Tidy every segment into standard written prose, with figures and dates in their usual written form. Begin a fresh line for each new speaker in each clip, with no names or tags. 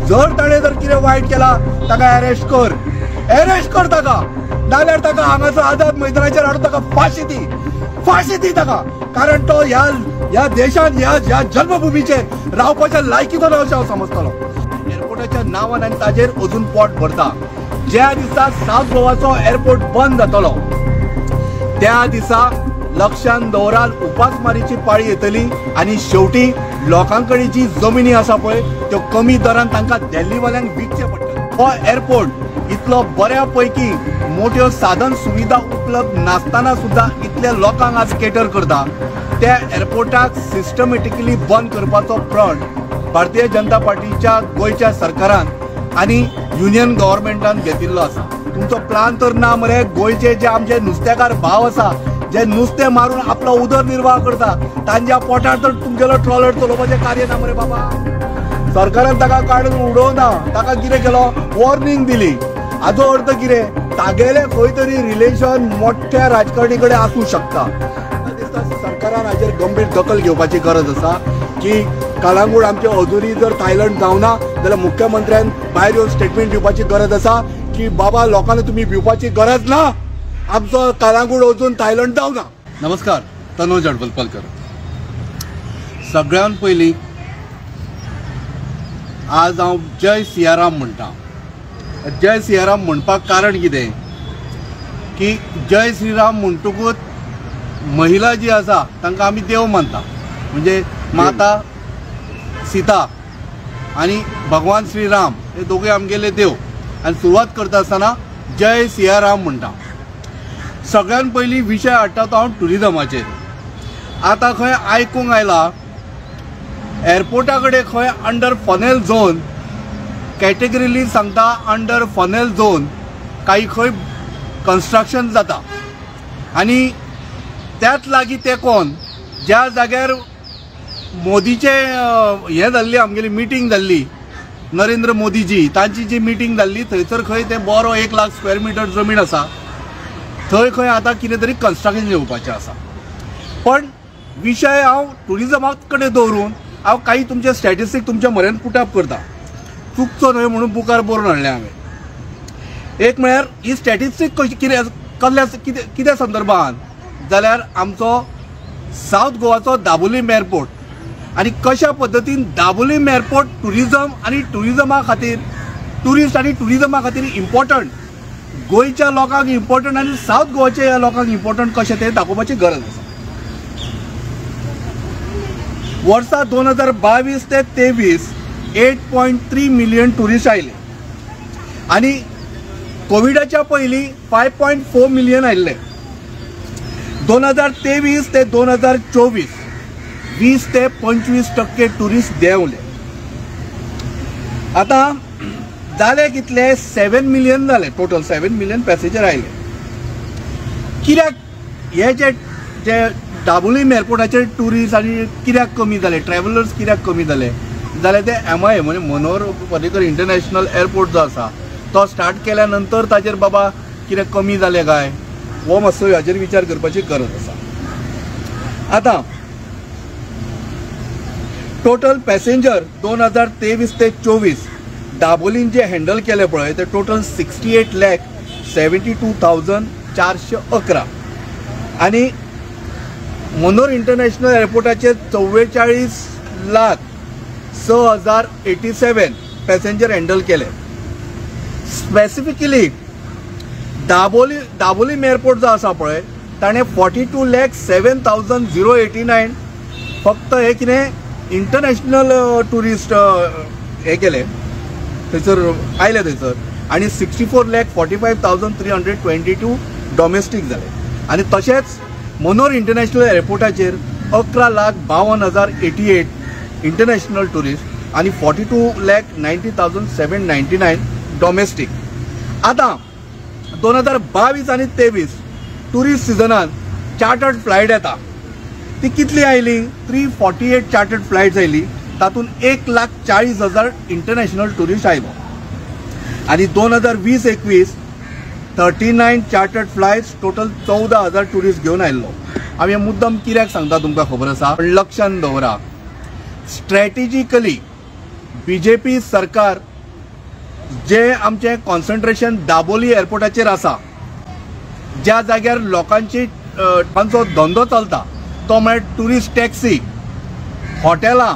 जर ताणें जर कितें वायट केला ताका अरेस्ट कर ताका, नाल्यार ताका हांगासर आझाद मैदानाचेर हाडून ताका फाशी दी ताका, कारण तो ह्या देशान ह्या जन्मभूमीचेर रावपाच्या लायकीचो ना अशें हांव समजतलो। एअरपोर्टाच्या नांवान आनी ताजेर अजून पोट भरता। ज्या दिसा सावथ गोवाचो एअरपोर्ट बंद जातलो त्या दिसा लक्षांत दवरात उपासमारीची पाळी येतली आनी शेवटी लोकांकडे जी जमिनी आसा पळय त्यो कमी दरान तांकां दिल्लीवाल्यांक विकचे पडटले। हो एअरपोर्ट इतलो बऱ्या पैकी मोठ्यो साधन सुविधा उपलब्ध नासतना सुद्धा इतल्या लोकांक आज केटर करता। त्या एअरपोर्टाक सिस्टमॅटिकली बंद करपाचो प्रण भारतीय जनता पार्टीच्या गोयच्या सरकारान आनी युनियन गव्हर्मेंटान घेतिल्लो आसा। तुमचो प्लान तर ना मरे, गोयचे जे आमचे नुस्तेकार भाव आसा जे नुस्तें मारून आपलो उदरनिर्वाह करता तांच्या पोटार तर तुमगेलो ट्रॉलर चलोवपाचें कार्य ना मरे बाबा। सरकारान ताका काडून उडोवना, ताका कितें केलो, वॉर्निंग दिली। हाचो अर्थ कितें, तागेले खंय तरी रिलेशन मोठ्या राजकारणी कडेन आसूं शकता। सरकारान हाचेर गंभीर दखल घेवपाची गरज आसा की कळंगूट आमचे अजुनी जर थायलंड जावना जाल्यार मुख्यमंत्र्यान भायर येवन स्टेटमेंट दिवपाची गरज आसा की बाबा लोकांना तुम्ही भिवपाची गरज ना, आमचो कळंगूट अजून थायलंड जावना। नमस्कार, तनोज हडपलकर। सगळ्यात पयलीं आज हांव जय सियाराम म्हणटा। जय सियाराम म्हणपाक कारण कितें की जय श्रीराम म्हणटकूच महिला जी आसा तांकां आमी देव मानता, म्हणजे माता सीता आणि भगवान श्रीराम हे दोघे आमगेले देव। आणि सुरुवात करता आसतना जय सियाराम म्हणटा। सगळ्यात पयलीं विशय हाडटा तो हांव टुरिजमाचेर। आतां खंय आयकूंक आयला एअरपोर्टा कडेन खंय अंडर फनेल झोन कॅटेगरीली सांगता अंडर फनेल झोन काही खंय कन्स्ट्रक्शन जाता आणि त्याच लागीं तेकोन ज्या जाग्यार मोदीचे हे जाल्ली आमगेली मिटींग जाल्ली, नरेंद्र मोदीजी तांची जी मिटींग जाल्ली थंयसर खंय ते बरो 1 लाख स्क्वेअर मीटर जमीन आसा, थंय खंय आतां कितें तरी कन्स्ट्रक्शन येवपाचें आसा। पण विशय हांव टुरिजमा कडेन दवरून हांव काही तुमचे स्टॅटिस्टीक तुमच्या म्हऱ्यान पुटअप करता, चुकचो न्हय म्हणून बुकार बरोवन हाडलें हांवें। एक म्हळ्यार ही स्टॅटिस्टीक कित्या संदर्भान जाल्यार आमचो सावथ गोवाचो दाबोलीम एअरपोर्ट आणि कशा पद्धतीन दाबोलीम एअरपोर्ट टुरिजम आणि टुरिजमा खातीर टुरिस्ट आणि टुरिजमा खातीर इम्पॉर्टंट, गोयच्या लोकांक इम्पॉर्टंट आणि सावथ गोवाच्या लोकांक इम्पॉर्टंट कशें तें दाखोवपाची गरज आसा। वर्सा 2022 ते 23 8.3 मिलियन टुरिस्ट आयले आणि कोविडाच्या पयलीं 5.4 मिलियन आयिल्ले। 2023 ते 2024 20 ते 25% टुरिस्ट देंवले। आता जाले कितले 7 मिलियन जाले, टोटल 7 मिलियन पॅसेंजर आयले। कित्याक हे जे दाबोलीम एअरपोर्टाचेर टुरिस्ट आनी कित्याक कमी जाले, ट्रॅव्हलर्स कित्याक कमी जाले जाल्यार ते MIA म्हणजे मनोहर पर्रीकर इंटरनॅशनल एअरपोर्ट जो आसा तो स्टार्ट केल्या नंतर ताजेर बाबा कितें कमी जाले काय हो मातसो हाजेर विचार करपाची गरज आसा। आता टोटल पॅसेंजर 2023 ते 24 दाबोलीन जे हँडल केले पळय ते टोटल 68,72,411 आणि मनोहर इंटरनॅशनल एअरपोर्टाचे 44,06,087 पॅसेंजर हँडल केले। स्पेसिफिकली दाबोलीम एअरपोर्ट जो आसा पळय ताणें 42,07,089 फक्त हे कितें इंटरनॅशनल टुरिस्ट हे केले थंयसर आयले थंयसर आनी 64,45,322 डॉमेस्टीक जाले। आनी तशेंच मनोहर इंटरनॅशनल एअरपोर्टाचेर 11,52,088 इंटरनॅशनल टुरिस्ट आनी 42,90,799 डॉमेस्टीक। आता 2022 आणि 23 टुरिस्ट सिजनान चार्टर्ड फ्लायट येता ती कितली आयली 348 चार्टर्ड फ्लायट्स आयली, तातूंत 1,40,000 इंटरनॅशनल टुरिस्ट आयलो आणि 2020-21 39 चार्टर्ड फ्लायट्स टोटल 14,000 टुरिस्ट घेवन आयल्लो। हांवें मुद्दम कित्याक सांगता तुमकां खबर आसा, लक्षांत दवरा स्ट्रॅटेजिकली BJP सरकार जे आमचे कॉन्सन्ट्रेशन दाबोली एअरपोर्टाचेर आसा, ज्या जाग्यार लोकांची तांचो धंदो चलता तो म्हळ्यार ट्युरिस्ट टॅक्सी, हॉटेलां,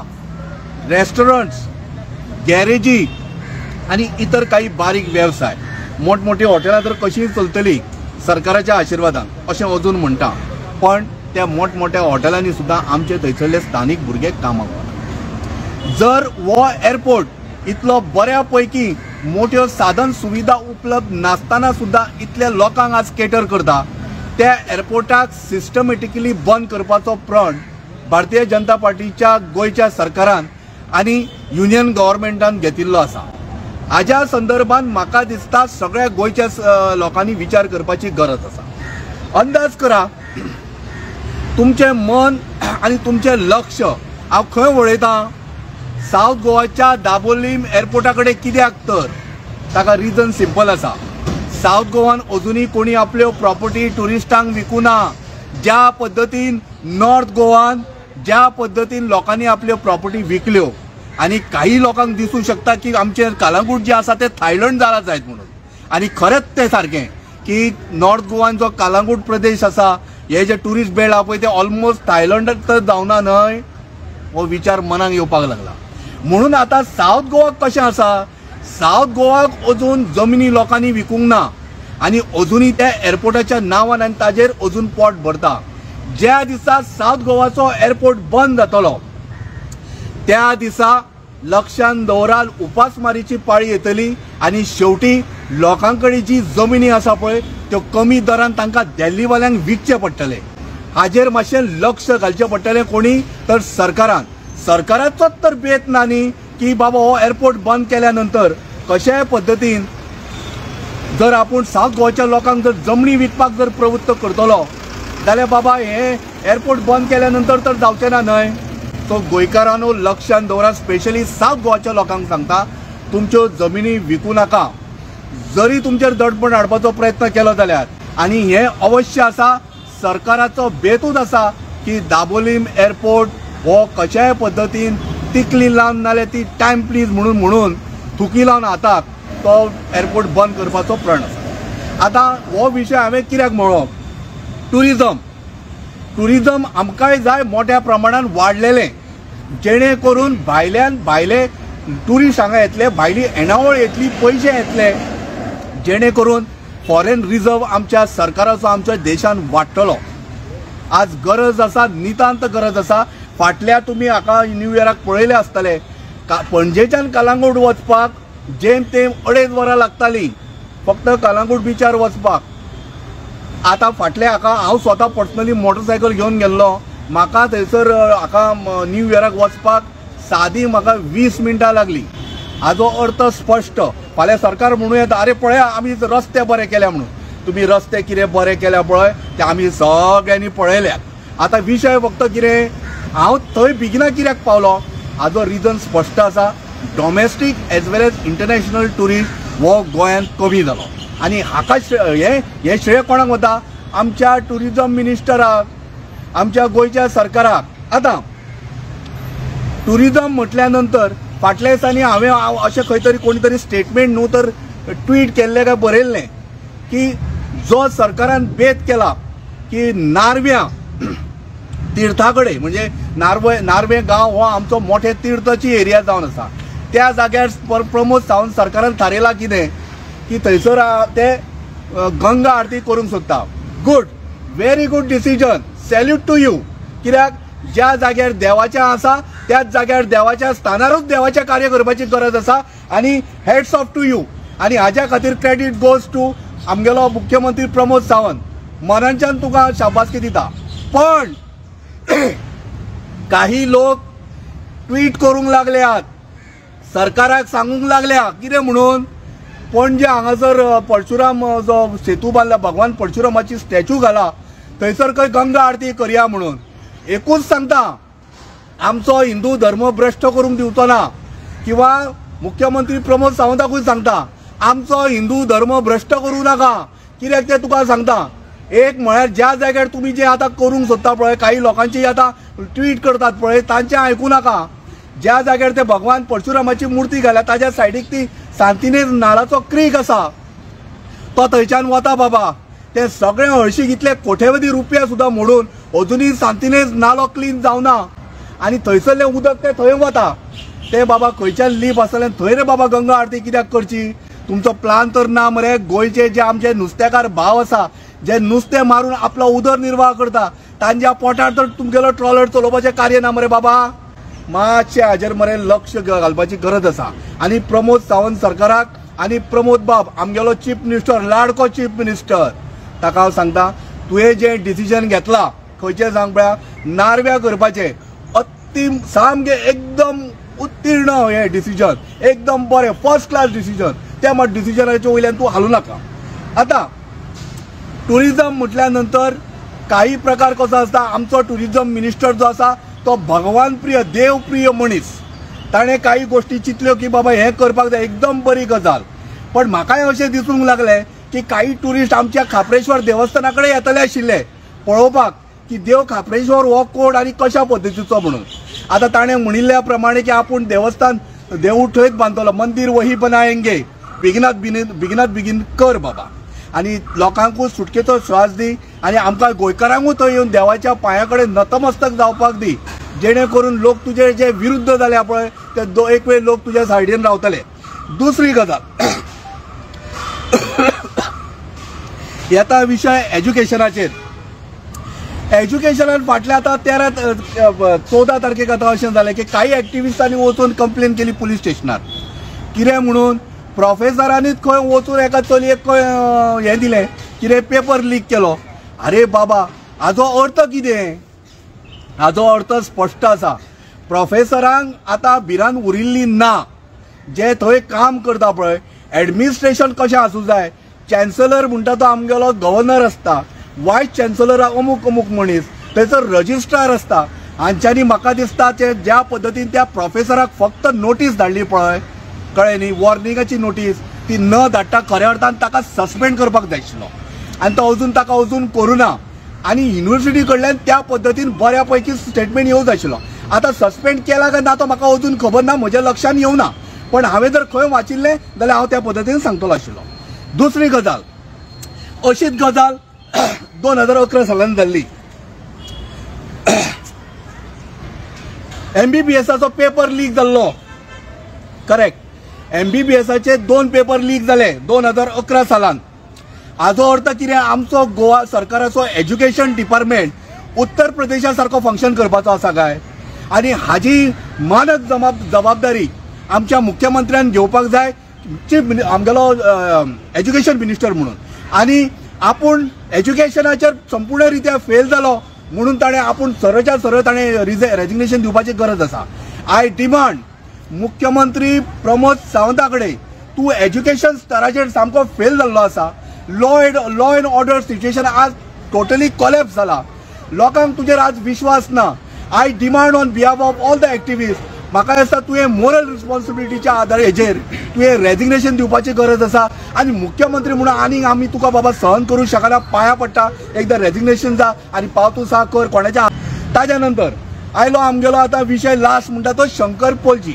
रेस्टॉरंट्स, गॅरेजी आनी इतर काही बारीक वेवसाय. मोठमोठी हॉटेलां तर कशींय चलतली सरकाराच्या आशिर्वादान अशें अजून म्हणटा, पण त्या मोठमोठ्या हॉटेलांनी सुद्दां आमचे थंयसरले स्थानीक भुरगे कामाक वतात. जर हो एअरपोर्ट इतलो बऱ्या पैकी मोठ्यो साधन सुविधा उपलब्ध नासतना सुद्दां इतल्या लोकांक आज केटर करता, त्या एअरपोर्टाक सिस्टमॅटिकली बंद करपाचो प्रण भारतीय जनता पार्टीच्या गोंयच्या सरकारान आनी युनियन गव्हर्मेंटान घेतिल्लो आसा. हाज्या संदर्भात म्हाका दिसता सगळ्या गोंयच्या लोकांनी विचार करपाची गरज आसा. अंदाज करा, तुमचें मन आनी तुमचें लक्ष हांव खंय वळयता? सावथ गोवाच्या दाबोली एअरपोर्टा कडेन. कित्याक तर ताका रिजन सिंपल आसा. सावथ गोवान अजुनूय कोणी आपल्यो प्रॉपर्टी ट्युरिस्टांक विकूना. ज्या पद्दतीन नॉर्थ गोवान ज्या पद्दतीन लोकांनी आपल्यो प्रॉपर्टी विकल्यो आनी काही लोकांक दिसूंक शकता की आमचे कलांगूट जे आसा ते थायलंड जाला जायत म्हणून. आनी खरेंच तें सारकें की नॉर्थ गोवान जो कलांगूट प्रदेश आसा, हे जे ट्युरिस्ट बेल्ट आहा पळय ते ऑलमोस्ट थायलंड तर जावना न्हय, हो विचार मनाक येवपाक लागला. म्हणून आता सावथ गोवाक कशें आसा, सावथ गोवाक अजून जमनी लोकांनी विकूंक ना आनी अजुनूय त्या एअरपोर्टाच्या नांवान आनी ताजेर अजून पोट भरता. ज्या दिसा सावथ गोवाचो एअरपोर्ट बंद जातलो त्या दिसा लक्षांत दवराल, उपासमारीची पाळी येतली आनी शेवटी लोकांकडे जी जमिनी आसा पळय त्यो कमी दरान तांकां दिल्लीवाल्यांक विकचे पडटले. हाजेर मातशें लक्ष घालचें पडटलें कोणी तर सरकारान. सरकाराचोच तर बेत ना न्ही की बाबा हो एअरपोर्ट बंद केल्या नंतर कशाय पद्दतीन जर आपूण सावथ गोवाच्या लोकांक जर जमनी विकपाक जर प्रवृत्त करतलो जाल्यार बाबा हे एअरपोर्ट बंद केल्या नंतर तर जावचें ना न्हय. सो गोंयकारांनो लक्षांत दवरा, स्पेशली सावथ गोवाच्या लोकांक सांगता, तुमच्यो जमिनी विकू नाका. जरी तुमचेर दडपण हाडपाचो प्रयत्न केलो जाल्यार, आनी हें अवश्य आसा, सरकाराचो बेतूच आसा की दाबोलीम एअरपोर्ट हो कशाय पद्दतीन तिकली लावन नाल्यार ती टायम प्लीज म्हणून थुकी लावन हाताक तो एअरपोर्ट बंद करपाचो प्रण आसा. आतां हो विशय हांवें कित्याक म्हणलो? ट्युरिजम आमकांय जाय मोठ्या प्रमाणात वाडलेलें, जेणे करून भायले ट्युरिस्ट हांगा येतले, भायली येणावळ येतली, पयशे येतले, जेणे करून फॉरेन रिजर्व आमच्या सरकाराचो आमच्या देशान वाडटलो. आज गरज आसा, नितांत गरज आसा. फाटल्या तुमी हाका न्यू इयराक पळयले आसतले, पणजेच्यान कलांगूट वचपाक जेम तेम 2.5 वरां लागताली फक्त कलांगूट बिचार वचपाक. आतां फाटल्या हाका हांव स्वता पर्सनली मोटरसायकल घेवन गेल्लो, म्हाका थंयसर हाका न्यू इयराक वचपाक सादी म्हाका 20 मिनटां लागली. हाजो अर्थ स्पश्ट. फाल्यां सरकार म्हणूं येता, अरे पळया आमी रस्ते बरे केल्या म्हणून. तुमी रस्ते कितें बरे केल्या पळय ते आमी सगळ्यांनी पळयल्यात. आतां विशय फक्त कितें, हांव थंय बेगिना कित्याक पावलो हाजो रिजन स्पश्ट आसा. डॉमेस्टीक एज वेल एज इंटरनॅशनल ट्युरिस्ट हो गोंयांत कमी जालो आनी हाका हे श्रेय कोणाक वता? आमच्या ट्युरिजम मिनिस्टराक, आमच्या गोंयच्या सरकाराक. आतां ट्युरिजम म्हटल्या नंतर फाटल्या दिसांनी हांवें अशें खंय तरी कोणी तरी स्टेटमेंट न्हू तर ट्वीट केल्लें काय बरयल्लें की जो सरकारान बेत केला की नार्व्यां तीर्था कडेन, म्हणजे नार्वे गांव हो आमचो मोठे तीर्थाची एरिया जावन आसा, त्या जाग्यार प्रमोद सावंत सरकारान थारयला कितें की थंयसर ते गंगा आरती करूंक सोदता. Good, very good decision, salute to you. कित्याक ज्या जाग्यार देवाचें आसा त्याच जाग्यार देवाच्या स्थानारूच देवाचें कार्य करपाची गरज आसा आनी हेड्स ऑफ टू यू. आनी हाज्या खातीर क्रेडीट गोज टू आमगेलो मुख्यमंत्री प्रमोद सावंत. मनांच्यान तुका शाबासकी दिता. पण काही लोक ट्वीट करूंक लागल्यात, सरकाराक सांगूंक लागल्या कितें म्हणून, पणजे हांगासर परशुराम जो सेतू बांदला, भगवान परशुरामाची स्टॅच्यू घाला, थंयसर खंय गंगा आरती करया म्हणून. एकूच सांगता, आमचो हिंदू धर्म भ्रश्ट करूंक दिवचो ना. किंवा मुख्यमंत्री प्रमोद सावंताकूय सांगता, आमचो हिंदू धर्म भ्रश्ट करूं नाका. कित्याक ते तुका सांगता, एक म्हळ्यार ज्या जाग्यार तुमी जे आतां करूंक सोदता पळय, काही लोकांची आतां ट्वीट करतात पळय, तांचें आयकूं नाका. ज्या जाग्यार ते भगवान परशुरामाची मूर्ती घाल्या ताज्या सायडीक ती सांतिनेज नालाचो क्रीक आसा तो थंयच्यान वता बाबा। ते सगळे हळशीक इतले कोट्यवधी रुपया सुद्दां मोडून अजुनूय सांतिनेज नालो क्लीन जावना आनी थंयसरलें उदक ते थंय वता। ते बाबा खंयच्यान लीप आसलें थंय रे बाबा गंगा आरती कित्याक करची? तुमचो प्लान तर ना मरे। गोंयचे जे आमचे नुस्तेकार भाव आसा जे नुस्तें मारून आपलो उदरनिर्वाह करता तांच्या पोटार तर तुमगेलो ट्रॉलर चलोवपाचें कार्य ना मरे बाबा। मातशें हाजेर मरे लक्ष घालपाची गरज आसा। आनी प्रमोद सावंत सरकाराक आनी प्रमोद बाब आमगेलो चीफ मिनिस्टर लाडको चीफ मिनिस्टर ताका हांव सांगता तुवें जें डिसिजन घेतला खंयचें सांग पळया नारव्या करपाचें अत्तीम सामकें एकदम उत्तीर्ण हें डिसिजन एकदम बरें फर्स्ट क्लास डिसिजन। त्या मात डिसिजनाच्या वयल्यान तूं हालूं नाका। आतां टुरिजम म्हटल्या नंतर काही प्रकार कसो आसता आमचो टुरिजम मिनिस्टर जो आसा तो भगवान प्रिय देव प्रिय मनीस ताणें काही गोष्टी चिंतल्यो की बाबा हें करपाक जाय एकदम बरी गजाल। पण म्हाकाय अशें दिसूंक लागलें की काही टुरिस्ट आमच्या खापरेश्वर देवस्थाना कडेन येतले आशिल्ले पळोवपाक की देव खापरेश्वर हो कोण आनी कशा पद्दतीचो म्हणून। आतां ताणें म्हणिल्ल्या प्रमाणे की आपूण देवस्थान देवूळ थंयच बांदतलो मंदिर वही बनाएंगे बेगिनात बेगीन कर बाबा आनी लोकांकूय सुटकेचो श्वास दी आनी आमकां गोंयकारांकूय थंय येवन देवाच्या पांया कडेन नतमस्तक जावपाक दी जेणे करून लोक तुजे जे विरुद्ध जाल्या पळय ते एक वेळ लोक तुज्या सायडीन रावतले। दुसरी गजाल येता विशय एज्युकेशनाचेर। एज्युकेशनान फाटल्या आतां 14 तारखेक आतां अशें जालें की काही एक्टिविस्टांनी वचून कंप्लेन केली पुलीस स्टेशनार कितें म्हणून प्रोफेसरांनीच खंय वचून एका चलयेक हें दिलें कितें पेपर लीक केलो। अरे बाबा हाजो अर्थ कितें? हाजो अर्थ स्पश्ट आसा प्रोफेसरांक आतां भिरांत उरिल्ली ना। जे थंय काम करता पळय एडमिनिस्ट्रेशन कशें आसूं जाय चॅन्सलर म्हणटा तो आमगेलो गव्हर्नर आसता वायस चॅन्सलर अमूक अमूक मनीस थंयसर रजिस्ट्रार आसता। हांच्यांनी म्हाका दिसता ते ज्या पद्दतीन त्या प्रोफेसराक फक्त नोटीस धाडली पळय कळ्ळें न्ही वॉर्निंगाची नोटीस ती न धाडटा खऱ्या अर्थान ताका सस्पेंड करपाक जाय आशिल्लो आनी तो अजून ताका अजून करूं ना आनी युनिव्हर्सिटी कडल्यान त्या पद्दतीन बऱ्या पैकी स्टेटमेंट येवंक जाय आशिल्लो। आतां सस्पेंड केला काय ना तो म्हाका अजून खबर ना म्हज्या लक्षान येवना पण हांवें जर खंय वाचिल्लें जाल्यार हांव त्या पद्दतीन सांगतलो आशिल्लो। दुसरी गजाल अशीच गजाल 2011 सालान जाल्ली MBBSाचो पेपर लीक जाल्लो करेक्ट MBBSाचे 2 पेपर लीक जाले 2011 सालान। हाजो अर्थ कितें आमचो गोवा सरकाराचो एज्युकेशन डिपार्टमेंट उत्तर प्रदेशा सारको फंक्शन करपाचो आसा काय आनी हाजी मानक जबाबदारी आमच्या मुख्यमंत्र्यान घेवपाक जाय चीफ आमगेलो एज्युकेशन मिनिस्टर म्हणून आनी आपूण एज्युकेशनाचेर संपूर्ण रित्या फेल जालो म्हणून ताणें आपूण सरळच्या सरळ ताणें रेजिग्नेशन दिवपाची गरज आसा। आय डिमांड मुख्यमंत्री प्रमोद सावंता कडेन तूं एज्युकेशन स्तराचेर सामको फेल जाल्लो आसा। लॉ एंड ऑर्डर सिच्युएशन आज टोटली कॉलेप्स जाला लोकांक तुजेर आज विश्वास ना। I demand on behalf of all the activist म्हाका दिसता तुवें मोरल रिस्पॉन्सिबिलिटीच्या आधार हेजेर तुवें रेजिग्नेशन दिवपाची गरज आसा आनी मुख्यमंत्री म्हणून आनीक आमी तुका बाबा सहन करूंक शकना पांया पडटा एकदां रेजिग्नेशन जा आनी पावतू सा कर कोणाच्या। ताज्या नंतर आयलो आमगेलो आतां विशय लास्ट म्हणटा तो शंकर पोलजी।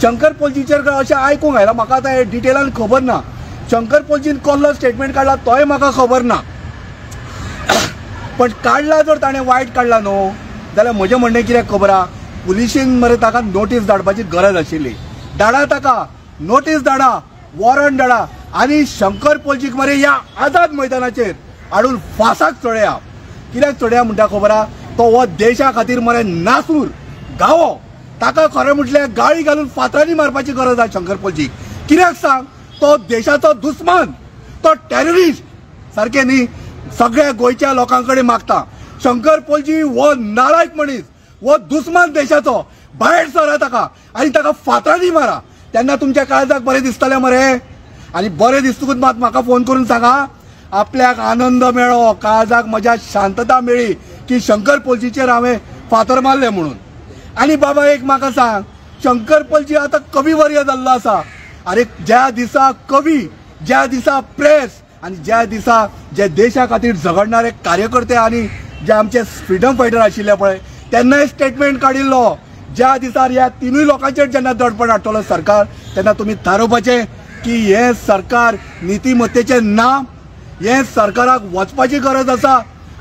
शंकर पोलजीचेर अशें आयकूंक आयलां म्हाका आतां डिटेलान खबर ना शंकर पोलजीन कसलो स्टेटमेंट काडला तोय म्हाका खबर ना पण काडला जर ताणें वायट काडला न्हू जाल्यार म्हजें म्हणणें कितें खबर आहा पुलिशेन मरे ताका नोटीस धाडपाची गरज आशिल्ली। धाडा ताका नोटीस धाडा वॉरंट धाडा आनी शंकर पोलजीक मरे ह्या आझाद मैदानाचेर हाडून फासाक चडया। कित्याक चडया म्हणटा खबर आहा तो हो देशा खातीर मरे नासूर गावो ताका खरें म्हटल्यार गाळी घालून फातरांनी मारपाची गरज आहा शंकर पोलजीक। कित्याक सांग तो देशाचो दुस्मान तो टेररिस्ट सारकें न्ही सगळ्या गोंयच्या लोकां कडेन मागता। शंकर पोलजी हो नालायक मनीस वो दुस्मान देशाचो भायर सरा ताका आनी ताका फातरांनी मारा तेन्ना तुमच्या काळजाक बरें दिसतलें मरे आनी बरें दिसतकूच मात म्हाका फोन करून सांगा आपल्याक आनंद मेळ्ळो काळजाक म्हज्या शांतता मेळ्ळी की शंकर पोलजीचेर हांवें फातर मारलें म्हणून। आनी बाबा एक म्हाका सांग शंकर पोलजी आतां कविवर्य जाल्लो आसा। अरे ज्या दिसा कवी ज्या दिसा प्रेस आनी ज्या दिसा जे देशा खातीर झगडणारे कार्यकर्ते आनी जे आमचे फ्रिडम फायटर आशिल्ले पळय तेन्नाय स्टेटमेंट काडिल्लो ज्या दिसार ह्या तिनूय लोकांचेर जेन्ना दडपण हाडटलो सरकार तेन्ना तुमी थारोवपाचें की हे सरकार नीतिमत्तेचें ना, हे सरकाराक वचपाची गरज आसा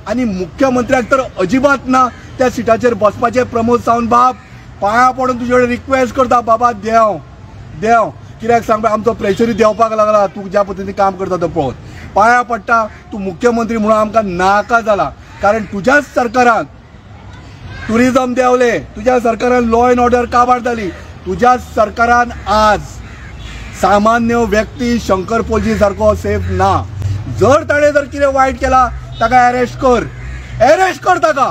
आनी मुख्यमंत्र्याक तर अजिबात ना त्या सिटाचेर बसपाचें। प्रमोद सावंत बाब पांयां पडून तुजे कडेन रिक्वेस्ट करता, बाबा देव देव कित्याक सांग आमचो प्रेशरूय देंवपाक लागला, तूं ज्या पद्दतीन काम करता तो पळोवन पांयां पडटा। तूं मुख्यमंत्री म्हणून आमकां नाका जाला, कारण तुज्याच सरकारान टुरिजम देंवले, तुज्या सरकारान लॉ एंड ऑर्डर काबार जाली, तुज्याच सरकारान आज सामान्य व्यक्ती शंकर पोलजी सारको सेफ ना। जर ताणें जर कितें वायट केला ताका अरेस्ट कर ताका,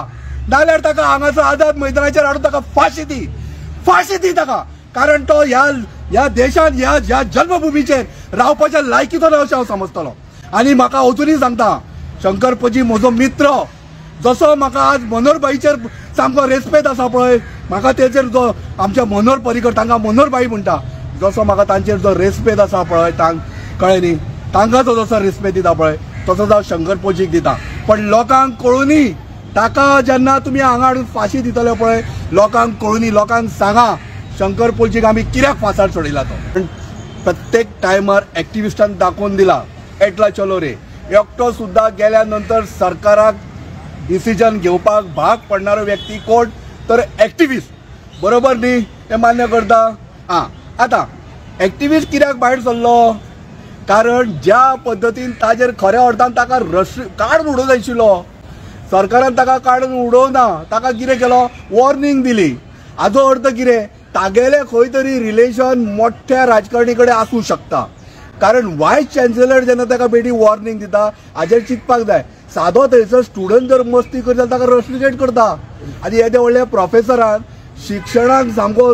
नाल्यार ताका हांगासर आझाद मैदानाचेर हाडून ताका फाशी दी ताका, कारण तो ह्या देशान ह्या जन्मभुमीचेर रावपाच्या लायकीचो ना अशें हांव समजतलो। आनी म्हाका अजुनूय सांगता, शंकर पोलजी म्हजो मित्र, जसो म्हाका आज मनोहरबाईचेर सामको रेस्पेद आसा पळय, म्हाका तेचेर जो आमच्या मनोहर पर्रीकर तांकां मनोहरबाई म्हणटा, जसो म्हाका तांचेर जो रेस्पेद आसा पळय, कळ्ळें न्ही, तांकां जो जसो रेस्पेद दिता पळय तसो हांव शंकर पोलजीक दिता। पण लोकांक कळुनी ताका जेन्ना तुमी हांगा हाडून फाशी दितले पळय, लोकांक कळुनी, लोकांक सांगा शंकर पोलजीक आमी कित्याक फासार सोडिला तो। पण प्रत्येक टायमार एक्टिविस्टान दाखोवन दिला एटला चलो रे, एकटो सुद्दां गेल्या नंतर सरकाराक डिसिजन घेवपाक भाग पडणारो व्यक्ती कोण तर एक्टिविस्ट, बरोबर न्ही, ते मान्य करता। आतां एक्टिविस्ट कित्याक भायर सरलो, कारण ज्या पद्दतीन ताजेर खऱ्या अर्थान ताका काडून उडोवंक जाय आशिल्लो, सरकारान ताका काडून उडोवना, ताका कितें केलो, वॉर्निंग दिली। हाजो अर्थ कितें, तागेले खंय तरी रिलेशन मोठ्या राजकारणी कडेन आसूं शकता, कारण वायस चॅन्सेलर जेन्ना ताका बेटी वॉर्निंग दिता हाजेर चिंतपाक जाय। सादो थंयसर स्टुडंट जर मस्ती करता ताका रस्ट्रिकेट करता, आनी येदे व्हडल्या प्रोफेसरान शिक्षणाक सामको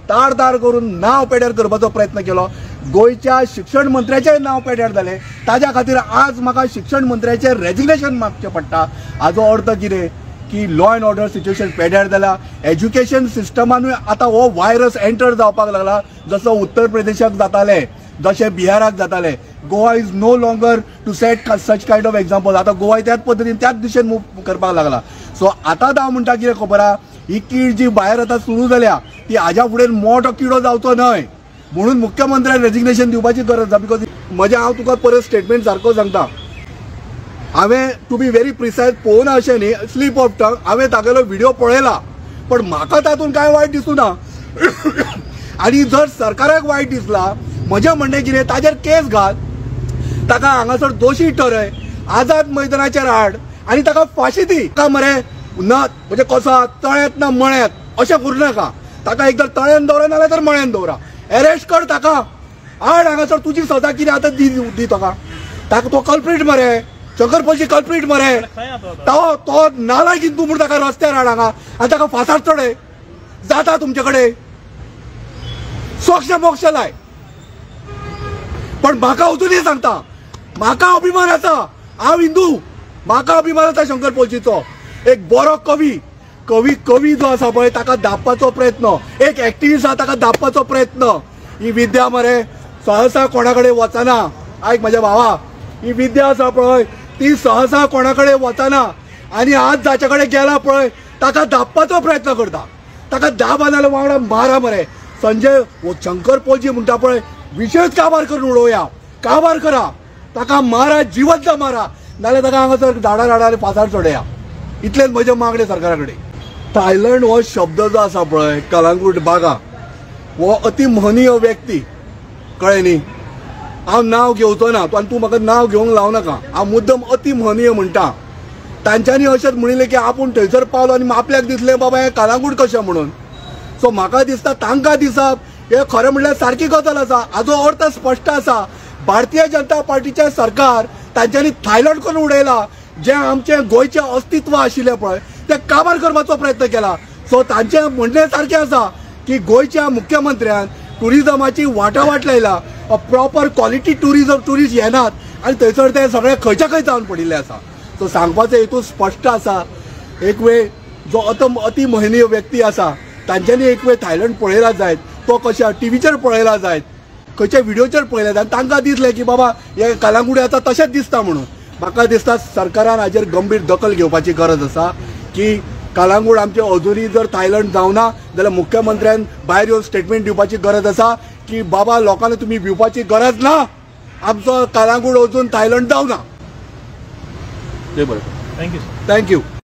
तार करून नांव पेड्यार करपाचो प्रयत्न केलो, गोंयच्या शिक्षण मंत्र्याचें नांव पेड्यार जालें, ताज्या खातीर आज म्हाका शिक्षण मंत्र्याचें रेजिग्नेशन मागचें पडटा। हाजो अर्थ कितें की लॉ एंड ऑर्डर सिच्युएशन पेड्यार जाला, एज्युकेशन सिस्टमानूय आतां हो व्हायरस एंटर जावपाक लागला, जसो उत्तर प्रदेशाक जाताले, जशें बिहाराक जाताले। Goa is no longer to set such kind of example. आतां गोवा त्याच पद्दतीन त्याच दिशेन मूव करपाक लागला। सो आतां हांव म्हणटा कितें खबर आहा, ही कीड जी भायर आतां सुरू जाल्या ती हाज्या फुडें मोठो किडो जावचो न्हय, म्हणून मुख्यमंत्र्यान रेजिग्नेशन दिवपाची गरज आसा। बिकॉज हांव तुका परत स्टेटमेंट सारको सांगता, हांवें टू बी व्हेरी प्रिसायज पळोवना अशें न्ही, स्लीप ऑफ टंग, हांवें तागेलो व्हिडिओ पळयला, पण म्हाका तातूंत कांय वायट दिसूना। आनी जर सरकाराक वायट दिसला, म्हजें म्हणणें कितें, ताजेर केस घाल, ताका हांगासर दोशी ठरय, आझाद मैदानाचेर हाड आनी ताका फाशी दी। ताका मरे ना म्हणजे कसो तळ्यांत ना मळ्यांत अशें करूं नाका, ताका एकदां तळ्यान दवरा नाल्यार तर मळ्यान दवरा, अरेस्ट कर ताका, हाड हांगासर, तुजी सजा कितें आतां दी ताका तो कल्प्रीट मरे, शंकर पोलजी कल्प्रीट मरे, तो नालायक हिंदू म्हणून ताका रस्त्यार हाड हांगा आनी ताका फासार चडय, जाता तुमचे कडेन सोक्ष मोक्ष लाय। पण म्हाका अजुनूय सांगता, म्हाका अभिमान आसा, हांव हिंदू, म्हाका अभिमान आसा शंकर पोलजीचो। एक बरो कवी जो आसा पळय ताका धापपाचो प्रयत्न, एक एक्टिविस्ट आसा ताका धापपाचो प्रयत्न, ही विद्या मरे सहसा कोणा कडेन वचना। आयक म्हाज्या भावा, ही विद्या आसा पळय ती सहसा कोणा कडेन वचना, आनी आज जाचे कडेन गेला पळय ताका धापपाचो प्रयत्न करता, ताका धाप नाल्यार वांगडा मारा मरे। संजय शंकर पोलजी म्हणटा पळय, विशेष काबार करून उडोवया, काबार करा, ताका मारा, जिवंत मारा, नाल्यार ताका हांगासर झाडार हाडा आनी फासार चडया। इतलेच म्हजे मागणे सरकारा कडेन। थायलंड हो शब्द जो आसा पळय, कलांगूट बागा, हो अति महनीय व्यक्ती, कळ्ळें न्ही, हांव नांव घेवचो ना, तूं म्हाका नांव घेवंक लावं नाका, हांव मुद्दम अति महनीय म्हणटा। तांच्यांनी अशेंच म्हणिल्लें की आपूण थंयसर पावलो आनी आपल्याक दिसलें बाबा हें कलांगूट कशें म्हणून। सो म्हाका दिसता तांकां दिसप हे खरें म्हणल्यार सारकी गजाल आसा। हाजो अर्थ स्पश्ट आसा, भारतीय जनता पार्टीचें सरकार तांच्यांनी थायलंड करून उडयला, जे आमचें गोंयचें अस्तित्व आशिल्लें पळय तें काबार करपाचो प्रयत्न केला। सो तांचें म्हणणें सारकें आसा की गोंयच्या मुख्यमंत्र्यान टुरिजमाची वाटावाट लायला, प्रॉपर क्वॉलिटी टुरिस्ट येनात आनी थंयसर ते सगळे खंयच्या खंय जावन पडिल्ले आसा। सो सांगपाचो हेतू स्पश्ट आसा। एक वेळ जो अति महनीय व्यक्ती आसा तांच्यांनी एक वेळ थायलंड पळयला जायत, तो कशा टीव्हीचेर पळयला जायत, खंयच्या व्हिडिओचेर पळयला जायत, तांकां दिसलें की बाबा हे कलांगुडी आतां तशेंच दिसता म्हणून। म्हाका दिसता सरकारान हाजेर गंभीर दखल घेवपाची गरज आसा की कळंगूट आमचे अजूनही जर थायलंड जावना जाल्यार मुख्यमंत्र्यान भायर येवन स्टेटमेंट दिवपाची गरज आसा की बाबा लोकांना तुम्ही भिवपाची गरज ना, आमचो कळंगूट अजून थायलंड जावना.
जय भारत.
थँक्यू.